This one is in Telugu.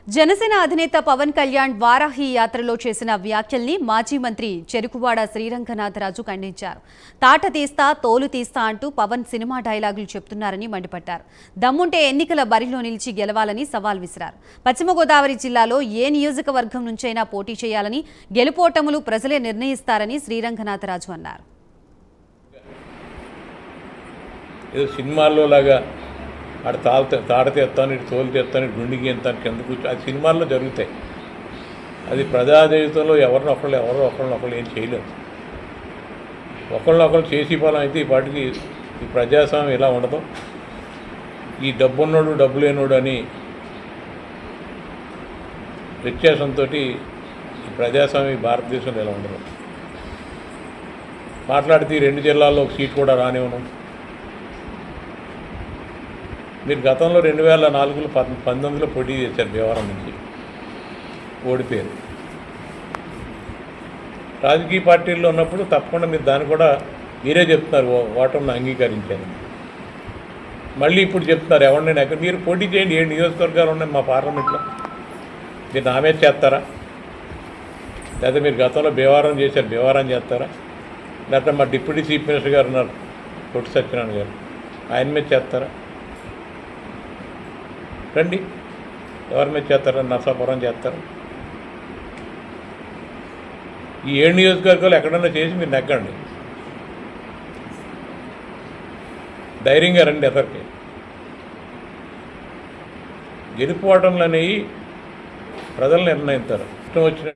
జనసేన అధినేత పవన్ కళ్యాణ్ వారాహి యాత్రలో చేసిన వ్యాఖ్యల్ని మాజీ మంత్రి చెరుకువాడ శ్రీరంగనాథరాజు ఖండించారు. తాట తీస్తా తోలు తీస్తా అంటూ పవన్ సినిమా డైలాగులు చెప్తున్నారని మండిపడ్డారు. దమ్ముంటే ఎన్నికల బరిలో నిలిచి గెలవాలని సవాల్ విసిరారు. పశ్చిమ గోదావరి జిల్లాలో ఏ నియోజకవర్గం నుంచైనా పోటీ చేయాలని, గెలుపోటములు ప్రజలే నిర్ణయిస్తారని శ్రీరంగనాథరాజు అన్నారు. ఆడ తాడ తెస్తాను, ఇటు తోలు తెస్తాను, ఇటు గుండికి ఎంతాను, కింద కూర్చో అది సినిమాల్లో జరుగుతాయి. అది ప్రజా జీవితంలో ఎవరో ఒకళ్ళు ఏం చేయలేరు. ఒకళ్ళు చేసి ఫలం అయితే ఈ పాటికి ఈ ప్రజాస్వామ్యం ఇలా ఉండదు. ఈ డబ్బున్నోడు డబ్బు లేనోడు అని వ్యత్యాసంతో ఈ ప్రజాస్వామ్యం భారతదేశంలో ఇలా ఉండదు. మాట్లాడితే 2 జిల్లాల్లో ఒక సీట్ కూడా రానివ్వను. మీరు గతంలో 2004లో 19లో పోటీ చేశారు, భీమవరం నుంచి ఓడిపోయారు. రాజకీయ పార్టీల్లో ఉన్నప్పుడు తప్పకుండా మీరు దాన్ని కూడా మీరే చెప్తున్నారు ఓటమిని అంగీకరించాను. మళ్ళీ ఇప్పుడు చెప్తున్నారు ఎవరినైనా ఎక్కడ మీరు పోటీ చేయండి, 7 నియోజకవర్గాలు ఉన్నాయి మా పార్లమెంట్లో, మీరు నా మీద చేస్తారా? లేదా మీరు గతంలో భీమవరం చేశారు, భీమవరం చేస్తారా? లేకపోతే మా డిప్యూటీ చీఫ్ మినిస్టర్ గారు ఉన్నారు కొట్టి సత్యనారాయణ గారు, ఆయన మీద చేస్తారా? రండి, ఎవరి మీద చేస్తారా? నరసాపురం చేస్తారు. ఈ 7 నియోజకవర్గాలు ఎక్కడన్నా చేసి మీరు నెగ్గండి, ధైర్యంగా రండి. ఎదరికి గెలుపుకోవడంలో అనేవి ప్రజలు నిర్ణయిస్తారు. ఇష్టం వచ్చిన